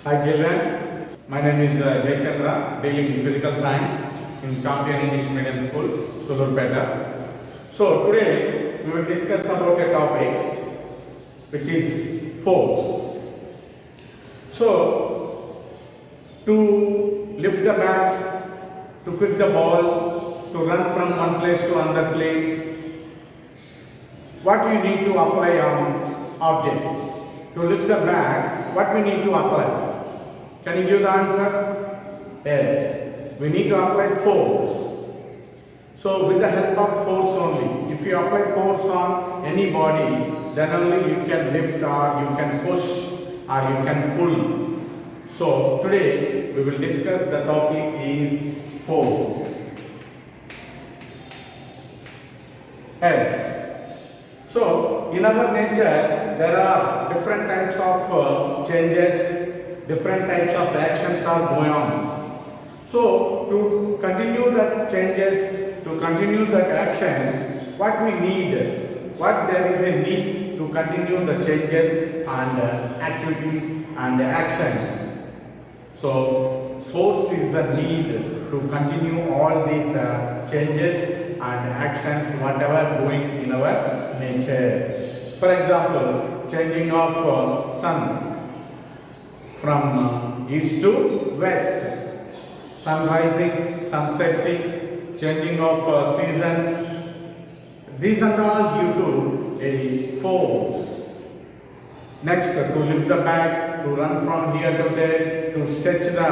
Hi children, my name is Jay Chandra, dealing in physical science in Champion English Medium School, Sulurpeta. So today we will discuss about a topic which is force. So to lift the bat, to pick the ball, to run from one place to another place, what we need to apply on objects. To lift the bat, what we need to apply? Can you give the answer? Yes. We need to apply force. So with the help of force only, if you apply force on any body, then only you can lift or you can push or you can pull. So today we will discuss the topic is force. Yes. So, in our nature, there are different types of changes, different types of actions are going on. So, to continue that changes, to continue that action, what we need, what there is a need to continue the changes and activities and actions. So, force is the need to continue all these changes and actions, whatever doing in our nature. For example, changing of sun from east to west, sun rising, sun setting, changing of seasons. These are all due to a force. Next, to lift the bag, to run from here to there, to stretch the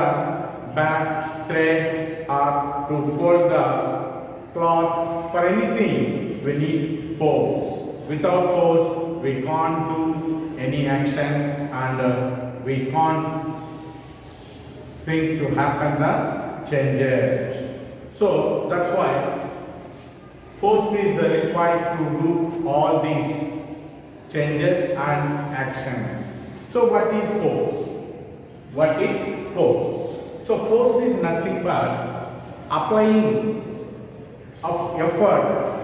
bag, thread, or to fold the cloth, for anything we need force. Without force we can't do any action and we can't think to happen the changes. So that's why force is required to do all these changes and actions. So what is force? What is force? So force is nothing but applying of effort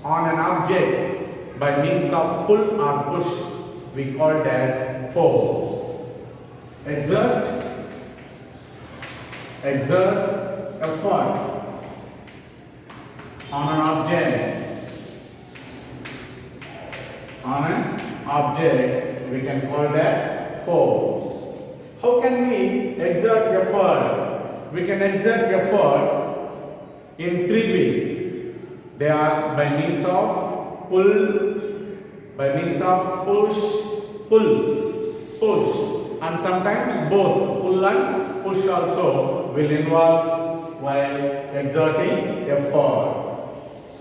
on an object by means of pull or push, we call that force. Exert effort on an object, we can call that force. How can we exert effort? We can exert effort in three ways. They are by means of pull, by means of push, and sometimes both pull and push also will involve while exerting effort.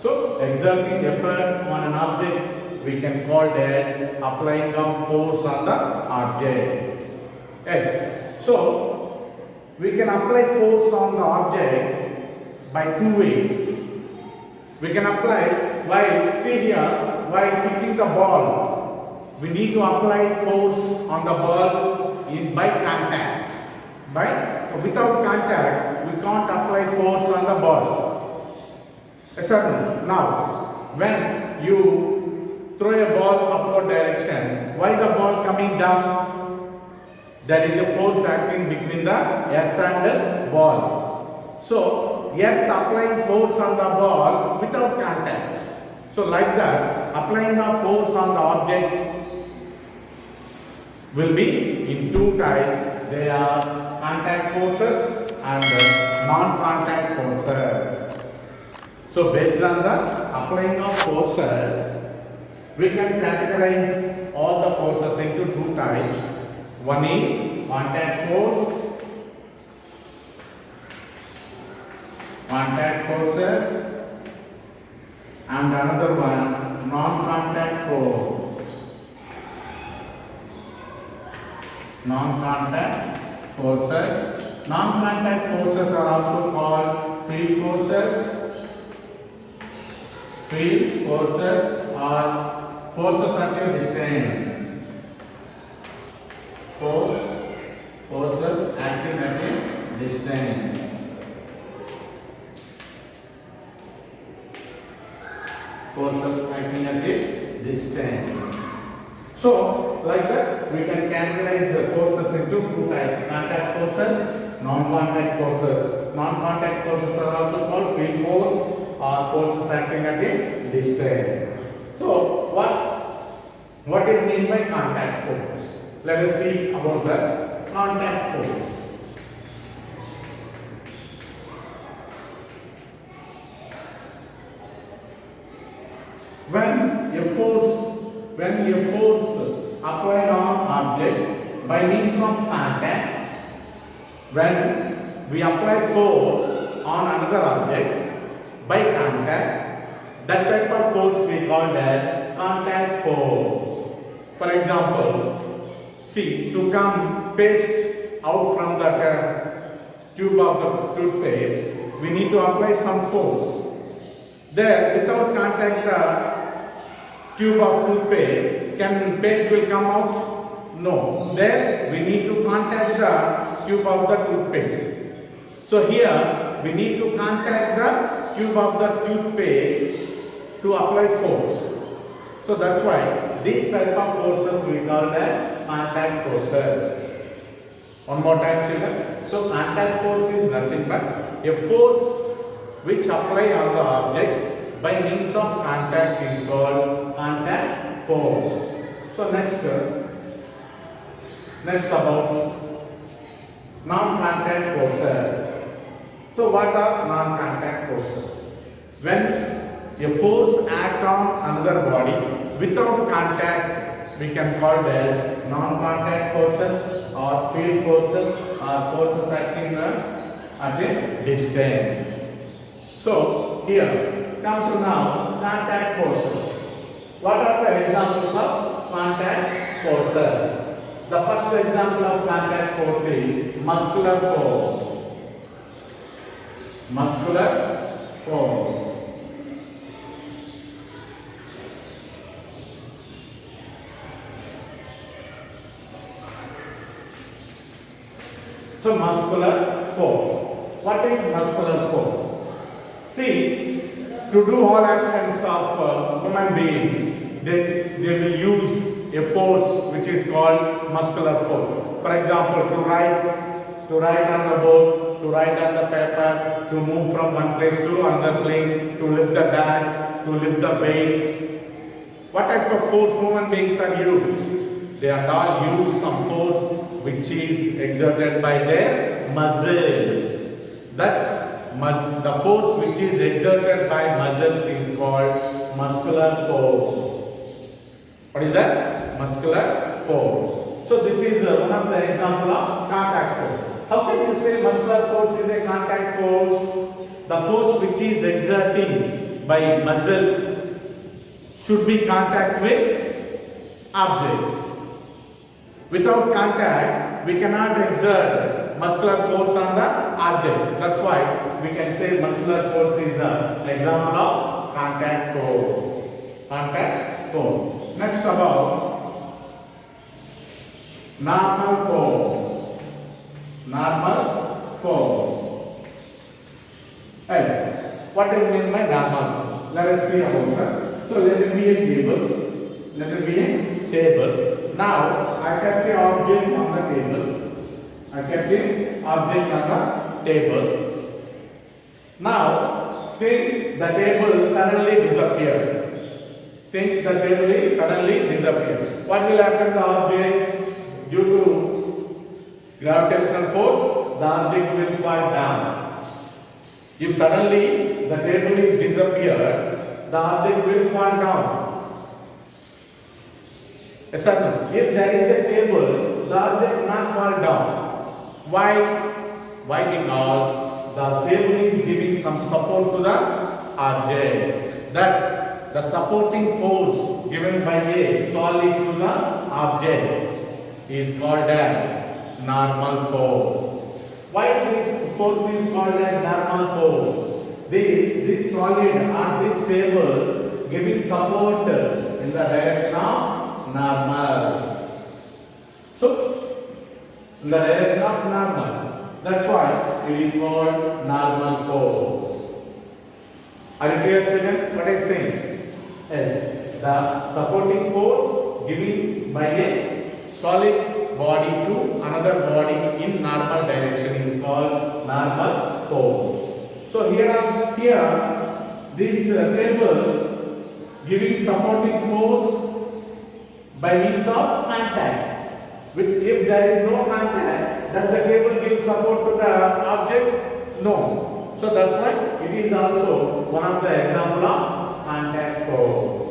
So exerting effort on an object we can call that applying of force on the object. Yes. So we can apply force on the objects by two ways. We can apply while, see here, while kicking the ball, we need to apply force on the ball by contact. Without contact, we can't apply force on the ball. Yes or no? Now, when you throw a ball upward direction, why the ball coming down? There is a force acting between the earth and the ball. So, earth applying force on the ball without contact. So like that, applying a force on the objects will be in two types. They are contact forces and non-contact forces. So based on the applying of forces, we can categorize all the forces into two types. One is contact forces and another one non-contact force. Non-contact forces. Non-contact forces are also called field forces. Field forces are forces at a distance. Forces acting at a distance. Forces acting at a distance. So, like that, we can categorize the forces into two types: contact forces, non-contact forces. Non-contact forces are also called field force or forces acting at a distance. So, what is meant by contact force? Let us see about the contact force. When a force applied on object by means of contact, when we apply force on another object by contact, that type of force we call as contact force. For example, see, to come paste out from the tube of the toothpaste, we need to apply some force. There, without contact the tube of toothpaste, can paste will come out? No. There, we need to contact the tube of the toothpaste. So here, we need to contact the tube of the toothpaste to apply force. So that's why these type of forces we call the contact forces. One more time, children. So contact force is nothing but a force which apply on the object by means of contact is called contact force. So next about non-contact forces. So what are non-contact forces? When a force acts on another body without contact, we can call them non-contact forces or field forces or forces acting at a distance. So here comes to now contact forces. What are the examples of contact forces? The first example of contact force is muscular force. Muscular force. So muscular force. What is muscular force? See, to do all actions of human beings, they will use a force which is called muscular force. For example, to write on the board, to write on the paper, to move from one place to another place, to lift the bags, to lift the weights. What type of force human beings are used? They are all use some force which is exerted by their muscles. The force which is exerted by muscles is called muscular force. What is that? Muscular force. So this is one of the example of contact force. How can you say muscular force is a contact force? The force which is exerting by muscles should be contact with objects. Without contact, we cannot exert muscular force on the object. That's why we can say muscular force is an example of contact force. Contact force. Next about normal force. Normal force. What is meant by normal? Let us see about that. So let it be a table. Let it be a table. Now I kept the object on the table. I kept the object on the table. Now think the table suddenly disappeared. Think the table is suddenly disappeared. What will happen to the object? Due to gravitational force, the object will fall down. If suddenly the table is disappeared, the object will fall down. Yes or no? If there is a table, the object will not fall down. Why? Because the table is giving some support to the object. That the supporting force given by a solid to the object is called as normal force. Why this force is called as normal force? This solid or this table giving support in the direction of normal. So, in the direction of normal. That's why it is called normal force. Are you clear, children? What I am saying? The supporting force given by a solid body to another body in normal direction is called normal force. So here this cable giving supporting force by means of contact. If there is no contact, does the cable give support to the object? No. So that's why it is also one of the example of contact force.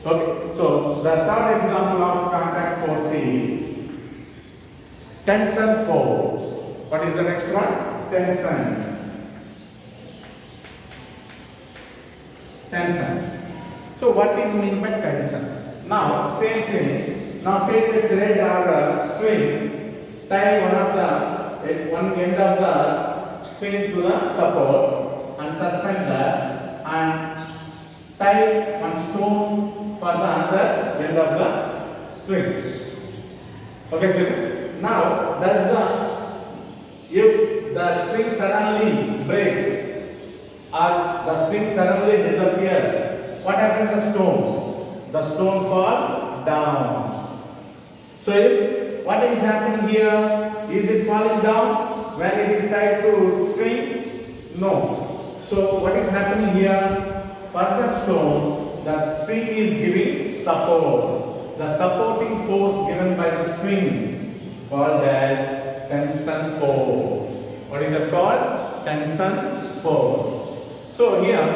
Okay, so the third example of contact force is tension force. What is the next one? Tension. So what is mean by tension? Now same thing. Now take the thread or string, tie one end of the string to the support and suspend that, and tie one stone for the other end of the string. Okay, children. Now if the string suddenly breaks or the string suddenly disappears, what happens to the stone? The stone falls down. So what is happening here? Is it falling down when it is tied to string? No. So what is happening here? For the stone, the string is giving support. The supporting force given by the string called as tension force. What is it called? Tension force. So here,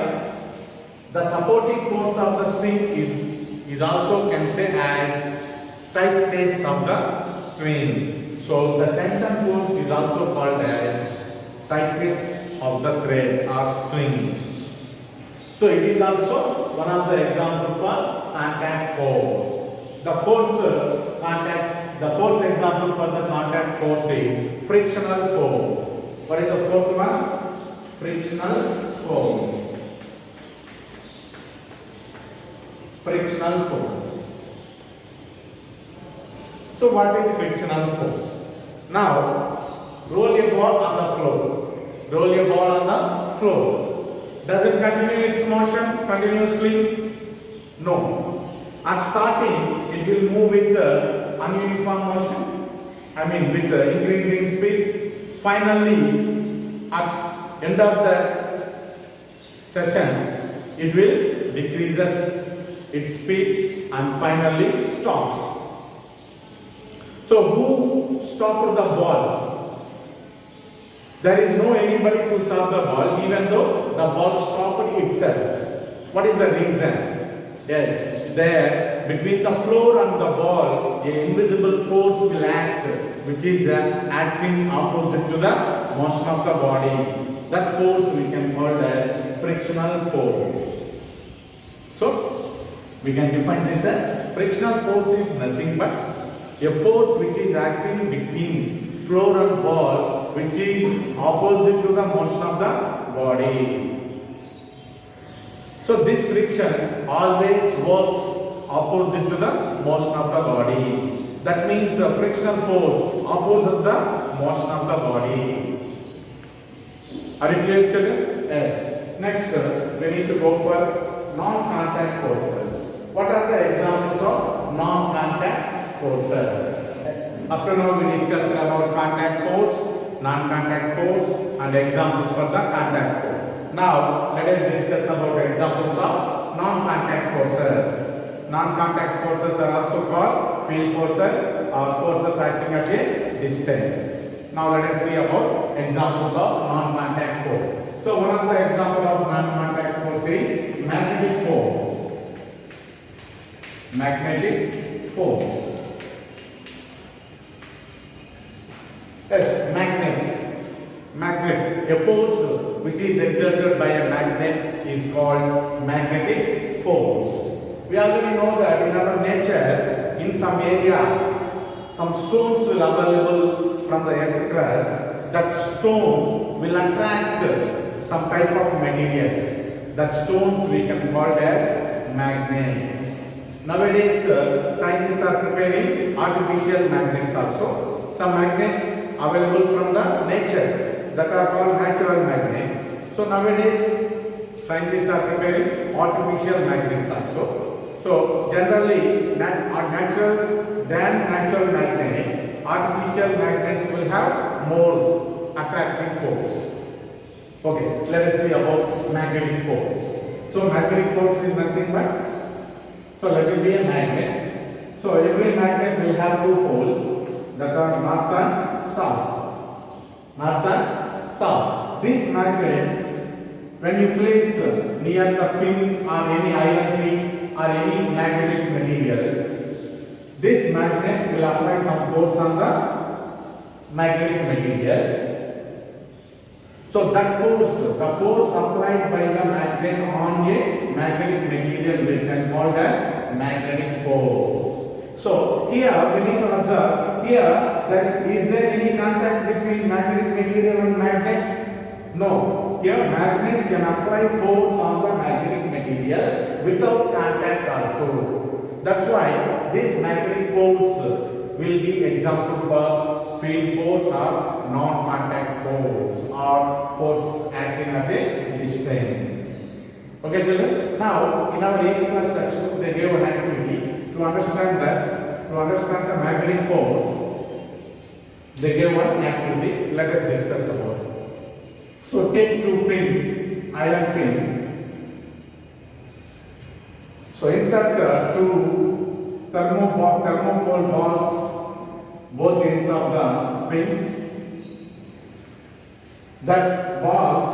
the supporting force of the string is also can say as tightness of the string. So the tension force is also called as tightness of the thread or string. So it is also one of the examples for contact force. The fourth example for the contact force is frictional force. What is the fourth one? Frictional force. Frictional force. So what is frictional force? Now roll a ball on the floor. Roll a ball on the floor. Does it continue its motion continuously? No. At starting, it will move with ununiform motion. With increasing speed. Finally, at end of the session, it will decreases its speed and finally stops. So who stopped the ball? There is no anybody to stop the ball, even though the ball stopped itself. What is the reason? Yes, there between the floor and the ball, a invisible force will act, which is acting opposite to the motion of the body. That force we can call as frictional force. So we can define this as frictional force is nothing but a force which is acting between floor and ball, which is opposite to the motion of the body. So this friction always works opposite to the motion of the body. That means the frictional force opposes the motion of the body. Are you clear, children? Yes. Next, we need to go for non-contact forces. What are the examples of non-contact forces? Up to now we discussed about contact force, non-contact force, and examples for the contact force. Now let us discuss about examples of non-contact forces. Non-contact forces are also called field forces or forces acting at a distance. Now let us see about examples of non-contact force. So one of the examples of non-contact force is magnetic force. Magnetic force. Yes, magnet. A force which is exerted by a magnet is called magnetic force. We already know that in our nature, in some areas, some stones will available from the earth crust. That stone will attract some type of material. That stones we can call as magnets. Nowadays, scientists are preparing artificial magnets also. Some magnets available from the nature that are called natural magnets. So nowadays scientists are preparing artificial magnets also. So generally natural magnets artificial magnets will have more attractive force. Okay, let us see about magnetic force. So magnetic force is nothing but, so let it be a magnet. So every magnet will have two poles that are north and south. North and south. This magnet, when you place near the pin or any iron piece or any magnetic material, this magnet will apply some force on the magnetic material. So that force, the force applied by the magnet on a magnetic material we can call that magnetic force. So here we need to observe, here that is there any contact between magnetic material and magnet? No. Here magnet can apply force on the magnetic material without contact also. That's why this magnetic force will be example for field force or non-contact force or force acting at a distance. Okay children, now in our 8th class textbook they gave an activity to understand the magnetic force. They gave one activity, let us discuss about it. So take two pins, iron pins. So insert two thermocol balls, both ends of the pins. That balls,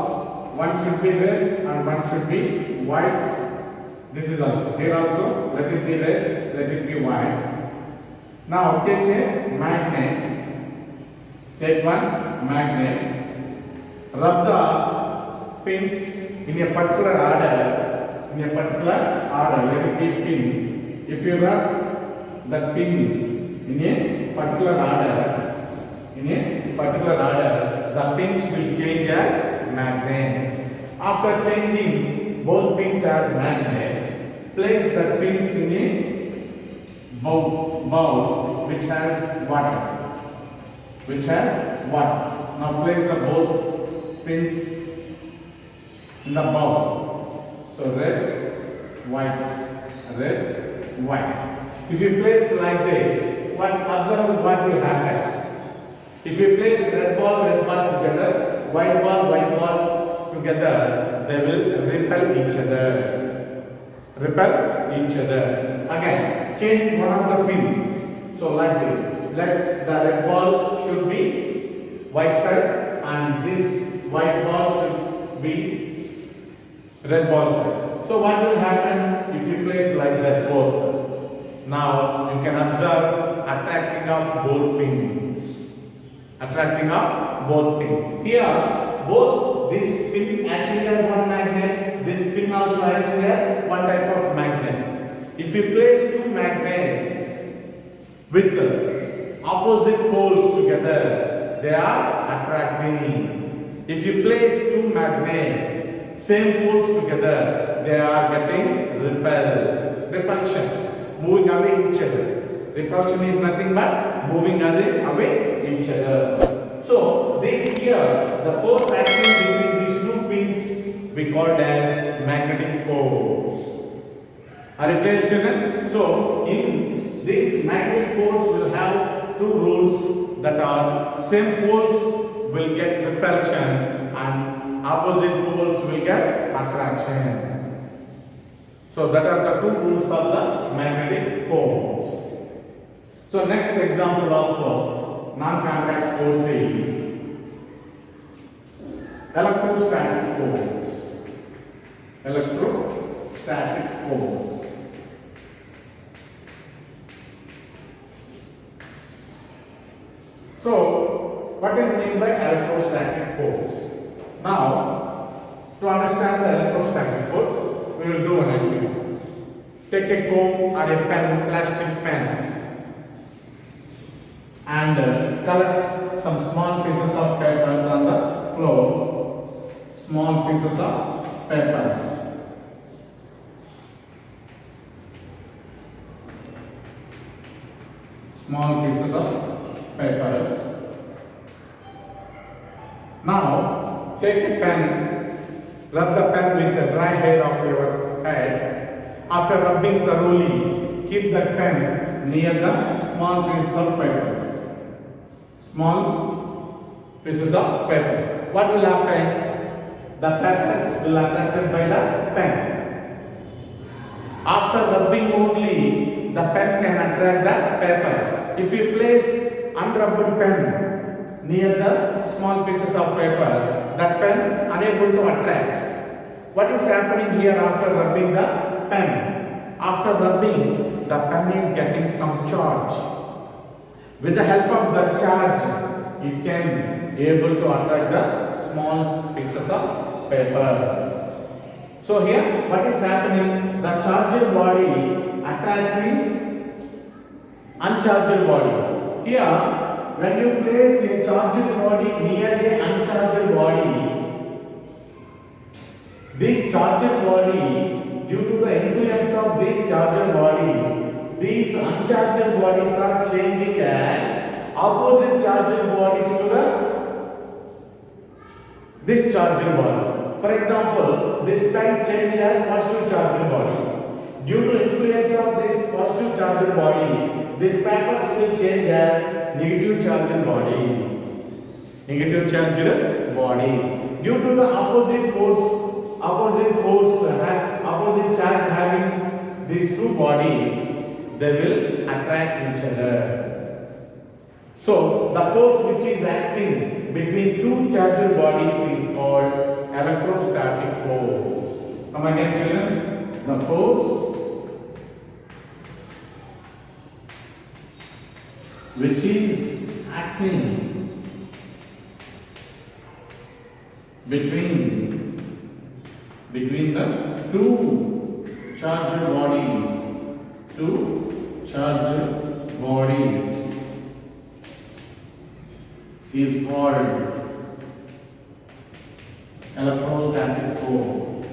one should be red and one should be white. This is also, here also, let it be red, let it be white. Now take a magnet, take one magnet. Rub the pins in a particular order. Let it be pin. If you rub the pins in a particular order, the pins will change as magnets. After changing both pins as magnets, place the pins in a bowl which has water. Now place the both pins in the bowl. So red, white. If you place like this, observe what will happen. If you place red ball together, white ball together, they will repel each other. Again, change one of the pins. So like this, let the red ball should be white side and this white ball should be red ball side. So what will happen if you place like that both? Now you can observe attracting of both pins. Here both this pin acting as one magnet, this pin also acting as one type of magnet. If you place two magnets with opposite poles together, they are attracting. If you place two magnets, same poles together, they are getting repulsion, moving away each other. Repulsion is nothing but moving away each other. So this here, the force acting between these two pins, we called as magnetic force. Are you clear, children? So in this magnetic force will have two rules, that are same poles will get repulsion and opposite poles will get attraction. So that are the two rules of the magnetic force. So next example of non-contact force is electrostatic force. Electrostatic force. So what is meant by electrostatic force? Now, to understand the electrostatic force, we will do an activity. Take a comb or a pen, plastic pen, and collect some small pieces of papers on the floor. Small pieces of papers. Small pieces of papers. Now, take a pen, rub the pen with the dry hair of your head. After rubbing thoroughly, keep the pen near the small piece of papers. small pieces of paper. What will happen? The papers will attracted by the pen. After rubbing only, the pen can attract the paper. If you place unrubbed pen near the small pieces of paper, that pen unable to attract. What is happening here after rubbing the pen? After rubbing, the pen is getting some charge. With the help of the charge, it can able to attract the small pieces of paper. So here, what is happening? The charged body attracting uncharged body. Here, when you place a charged body near a uncharged body, this charged body, due to the influence of this charged body, these uncharged bodies are changing as opposite charged bodies to this charged body. For example, this pen changes as positive charged body. Due to influence of this positive charged body, this papers will change as negative charged body. Negative charged body. Due to the opposite force, opposite charge having these two bodies, they will attract each other. So, the force which is acting between two charged bodies is called electrostatic force. Come again, children. The force which is acting between the two charged bodies is called electrostatic force.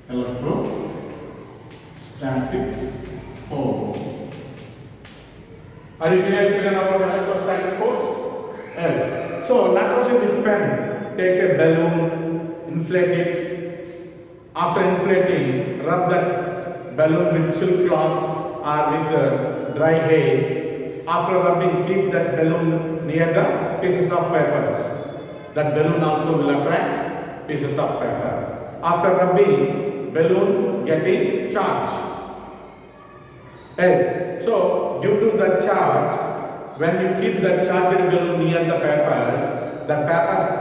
Electrostatic force. Are you clear, children, about electrostatic force? Yes. So, not only with pen, take a balloon, inflate it. After inflating, rub that balloon with silk cloth or with dry hay. After rubbing, keep that balloon near the pieces of papers. That balloon also will attract pieces of paper. After rubbing, balloon getting charge. Yes. So, due to the charge, when you keep the charged balloon near the papers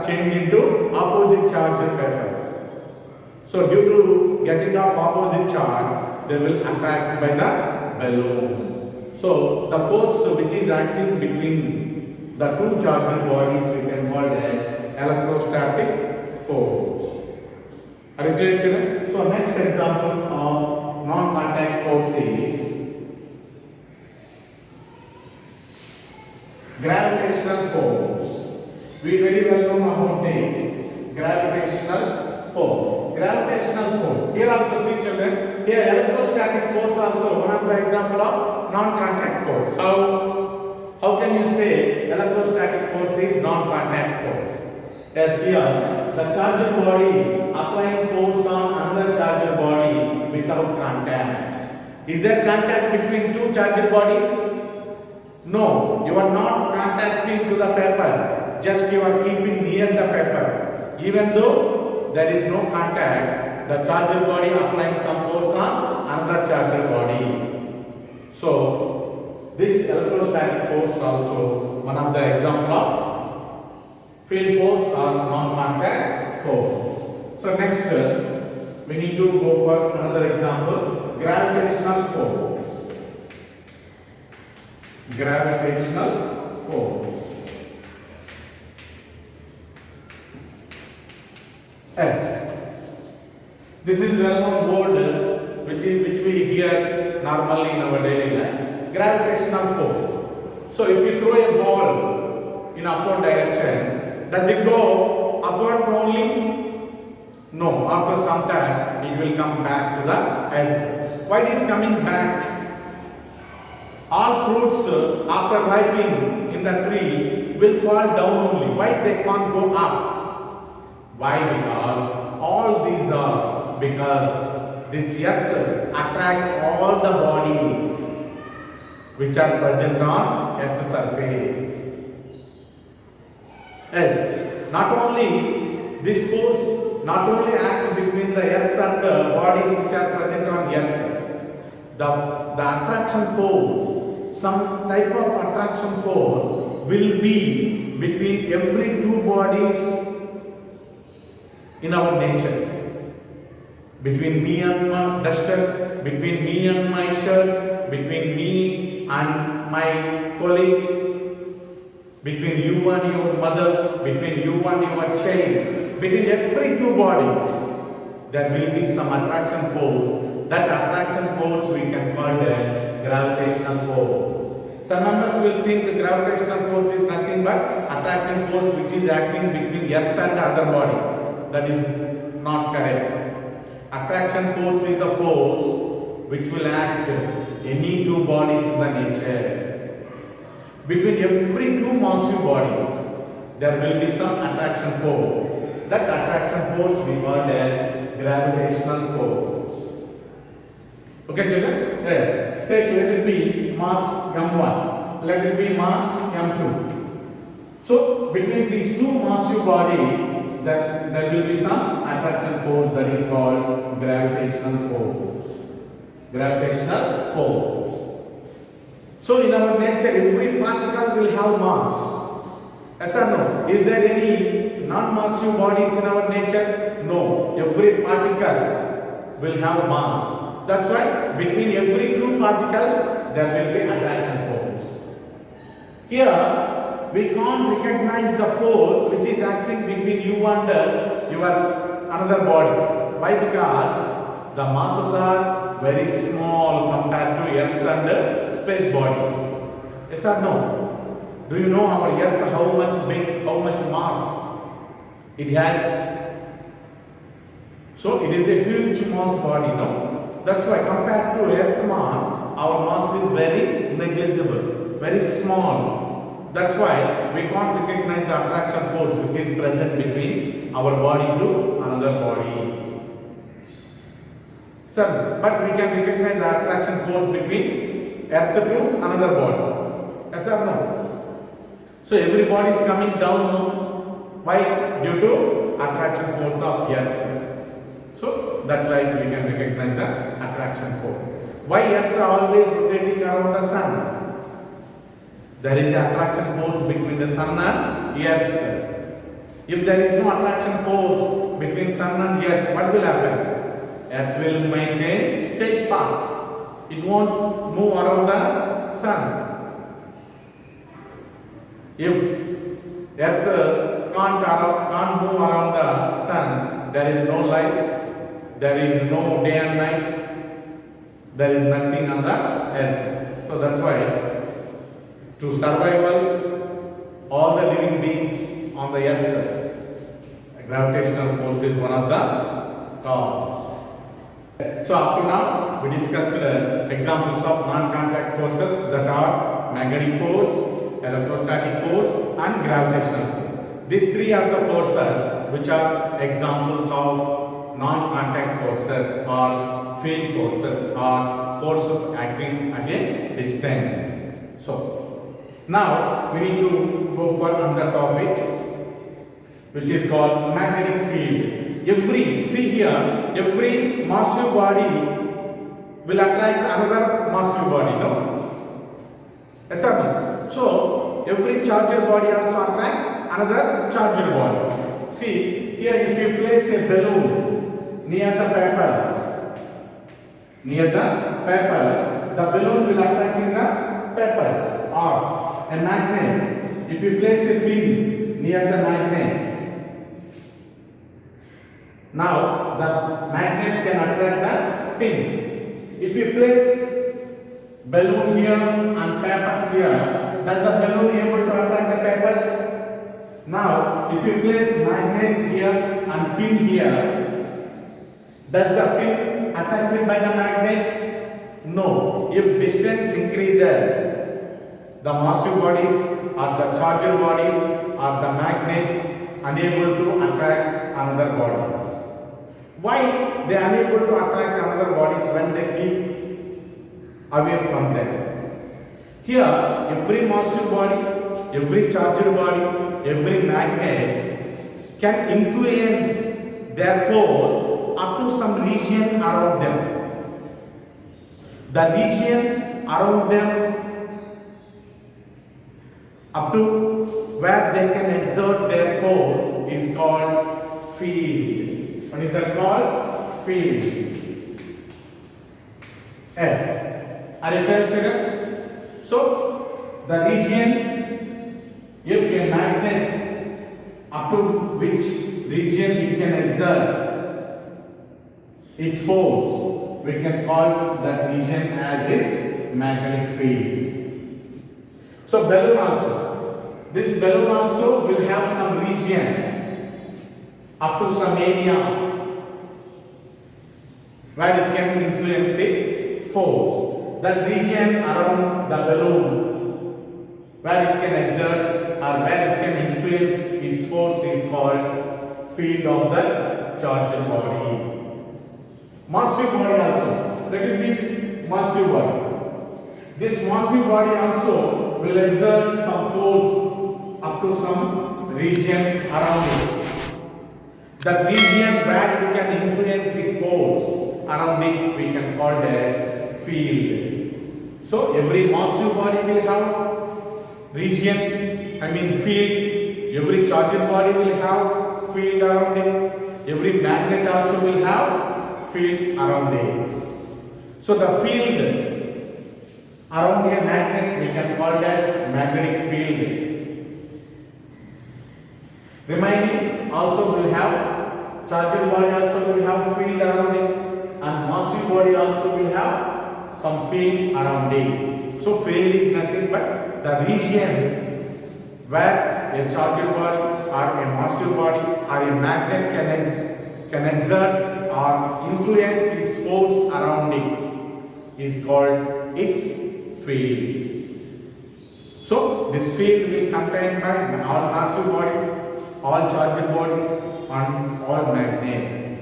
change into opposite charged papers. So, due to getting of opposite charge, they will attract by the balloon. So, the force which is acting between the two charged bodies we can call as electrostatic force. Are you clear, children? So, next example of non-contact force is gravitational force. We very well know about this. Gravitational force. Gravitational force. Here also, see, children. Here, electrostatic force also one of the example of non-contact force. How can you say electrostatic force is non-contact force? As here, the charged body applying force on another charged body without contact. Is there contact between two charged bodies? No, you are not contacting to the paper, just you are keeping near the paper. Even though there is no contact, the charged body applying some force on another charged body. So, this electrostatic force also one of the example of field force or non-contact force. So, next we need to go for another example, gravitational force. Gravitational force. X. This is well-known word which we hear normally in our daily life. Gravitational force. So if you throw a ball in upward direction, does it go upward only? No. After some time, it will come back to the earth. Why it is coming back? All fruits after ripening in the tree will fall down only. Why they can't go up? Why? Because all these are because this earth attract all the bodies which are present on earth's surface. Yes. Not only this force not only act between the earth and the bodies which are present on earth, the attraction force, some type of attraction force will be between every two bodies in our nature. Between me and my duster, between me and my shirt, between me and my colleague, between you and your mother, between you and your child, between every two bodies, there will be some attraction force. That attraction force we can call as gravitational force. Some members will think the gravitational force is nothing but attracting force which is acting between earth and other body. That is not correct. Attraction force is the force which will act any two bodies in the nature. Between every two massive bodies, there will be some attraction force. That attraction force we call as gravitational force. Okay, children? Yes. Say let it be mass m1, let it be mass m2. So between these two massive bodies, there will be some attraction force that is called gravitational force. Gravitational force. So in our nature, every particle will have mass. Yes or no? Is there any non-massive bodies in our nature? No. Every particle will have mass. That's why between every two particles, there will be attraction force. Here, we can't recognize the force which is acting between you and your another body. Why? Because the masses are very small compared to earth and space bodies. Yes or no? Do you know our earth how much big, how much mass it has? So it is a huge mass body, no? That's why compared to earth mass, our mass is very negligible, very small. That's why we can't recognize the attraction force which is present between our body to another body. Sir, but we can recognize the attraction force between earth to another body. Yes or no? So every body is coming down. Why? Due to attraction force of earth. So that's why we can recognize the attraction force. Why earth always rotating around the sun? There is an attraction force between the sun and earth. If there is no attraction force between sun and earth, what will happen? Earth will maintain straight path. It won't move around the sun. If earth can't move around the sun, there is no life, there is no day and night, there is nothing on the earth. So that's why to survival, all the living beings on the earth, gravitational force is one of the cause. So up to now, we discussed examples of non-contact forces that are magnetic force, electrostatic force and gravitational force. These three are the forces which are examples of non-contact forces or field forces or forces acting at a distance. So now we need to go for another topic which is called magnetic field. See here, every massive body will attract another massive body, no? Yes or no? So every charged body also attracts another charged body. See here, if you place a balloon near the paper, the balloon will attract in the papers. Or a magnet, if you place a pin near the magnet, now the magnet can attract the pin. If you place balloon here and papers here, does the balloon able to attract the papers? Now if you place magnet here and pin here, does the pin attracted by the magnet? No. If distance increases, the massive bodies or the charged bodies or the magnet unable to attract another body. Why they are unable to attract another bodies when they keep away from them? Here, every massive body, every charged body, every magnet can influence their force up to some region around them. The region around them up to where they can exert their force is called field. What is that called? Field. F. Are you clear, children? So, the region, if a magnet up to which region it can exert its force, we can call that region as its magnetic field. So, balloon also. This balloon also will have some region up to some area where it can influence its force. That region around the balloon where it can exert or where it can influence its force is called field of the charged body. Massive body also. Let it be massive body. This massive body also will exert some force up to some region around it. The region where it can influence its force around it we can call a field. So every massive body will have region, field. Every charged body will have field around it. Every magnet also will have field around it. So the field around a magnet we can call it as magnetic field. Remaining also will have charged body also will have field around it, and massive body also will have some field around it. So field is nothing but the region where a charged body or a massive body or a magnet can exert or influence its force around it is called its field. So this field will contain by all massive bodies, all charged bodies and all magnets.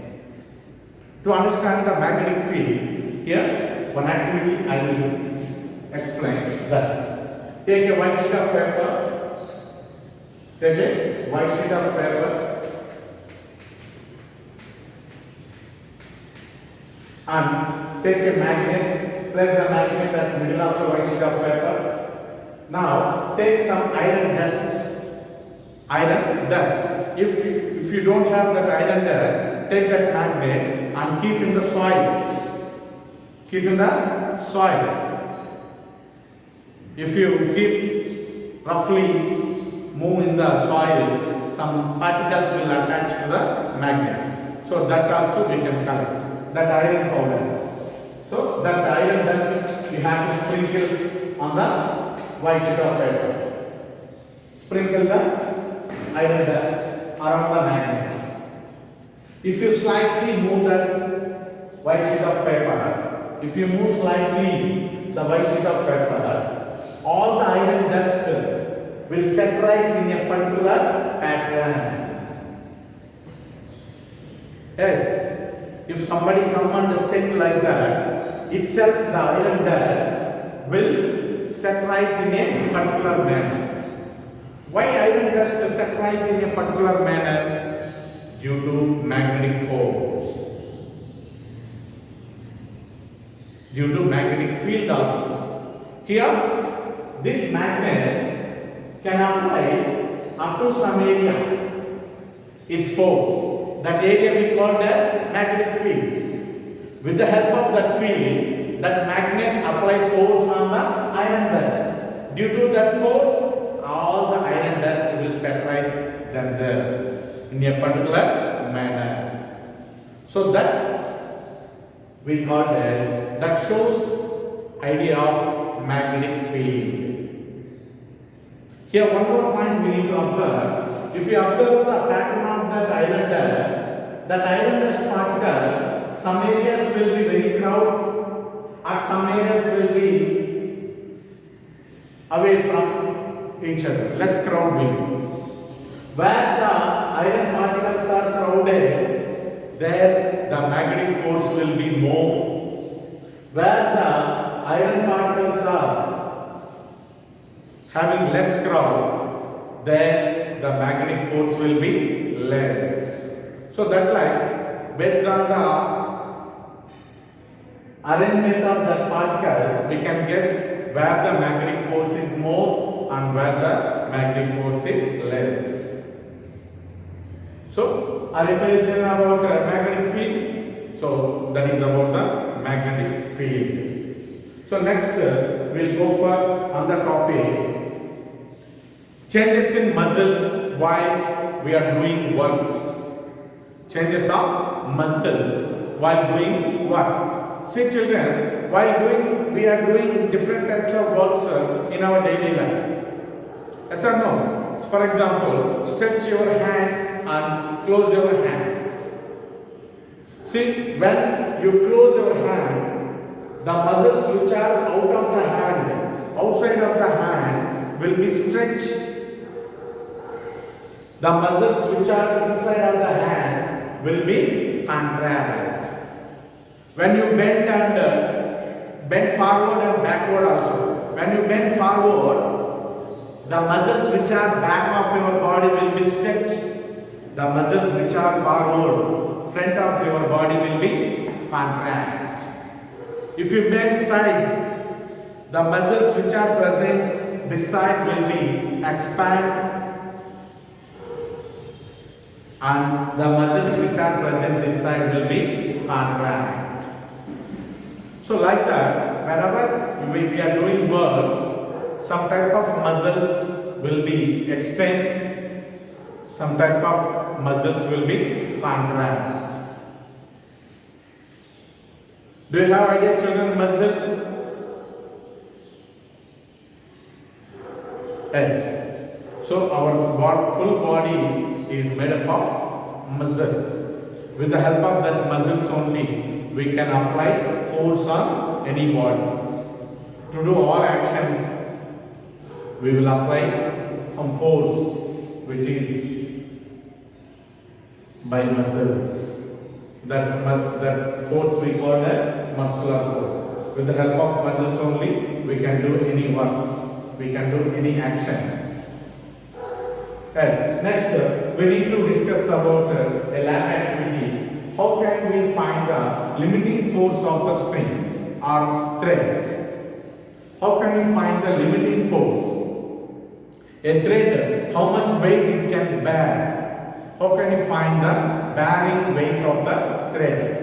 To understand the magnetic field, here one activity I will explain that. Take a white sheet of paper. Take a white sheet of paper and take a magnet. Place the magnet at the middle of the white sheet of paper. Now take some iron dust. Iron dust. If you don't have that iron dust, take that magnet and keep in the soil. Keep in the soil. If you keep roughly move in the soil, some particles will attach to the magnet. So that also we can collect. That iron powder. So that iron dust we have to sprinkle on the white sheet of paper. Sprinkle the iron dust around the magnet. If you slightly move that white sheet of paper, if you move slightly the white sheet of paper, all the iron dust will set right in a particular pattern. Yes. If somebody come and set like that, itself the iron dust will set right in a particular manner. Why iron dust set right in a particular manner? Due to magnetic force. Due to magnetic field also. Here, this magnet can apply up to some area its force. That area we call the magnetic field. With the help of that field, that magnet apply force on the iron dust. Due to that force, all the iron dust will separate themselves in a particular manner. So that we call as, that shows idea of magnetic field. Here one more point we need to observe. If you observe the pattern of that iron dust particle, some areas will be very crowded, and some areas will be away from each other, less crowded. Where the iron particles are crowded, there the magnetic force will be more. Where the iron particles are having less crowd, then the magnetic force will be less. So that like based on the arrangement of that particle, we can guess where the magnetic force is more and where the magnetic force is less. So, are you clear about magnetic field? So, that is about the magnetic field. So, next we will go for another topic. Changes in muscles while we are doing works. Changes of muscle while doing work. See children, while we are doing different types of works in our daily life. Yes or no? For example, stretch your hand and close your hand. See, when you close your hand, the muscles which are out of the hand, outside of the hand, will be stretched. The muscles which are inside of the hand will be contracted. When you bend forward and backward also. When you bend forward, the muscles which are back of your body will be stretched. The muscles which are forward, front of your body will be contracted. If you bend side, the muscles which are present this side will be expand, and the muscles which are present this side will be contract. So like that, whenever we are doing works, some type of muscles will be extend, some type of muscles will be contract. Do you have idea children muscle? Yes. So our full body is made up of muscle. With the help of that muscles only, we can apply force on any body. To do all actions, we will apply some force which is by muscles. That force we call that muscular force. With the help of muscles only, we can do any works, we can do any action. Okay. Next, we need to discuss about a lab activity. How can we find the limiting force of the strings or threads? How can we find the limiting force? A thread, how much weight it can bear? How can you find the bearing weight of the thread?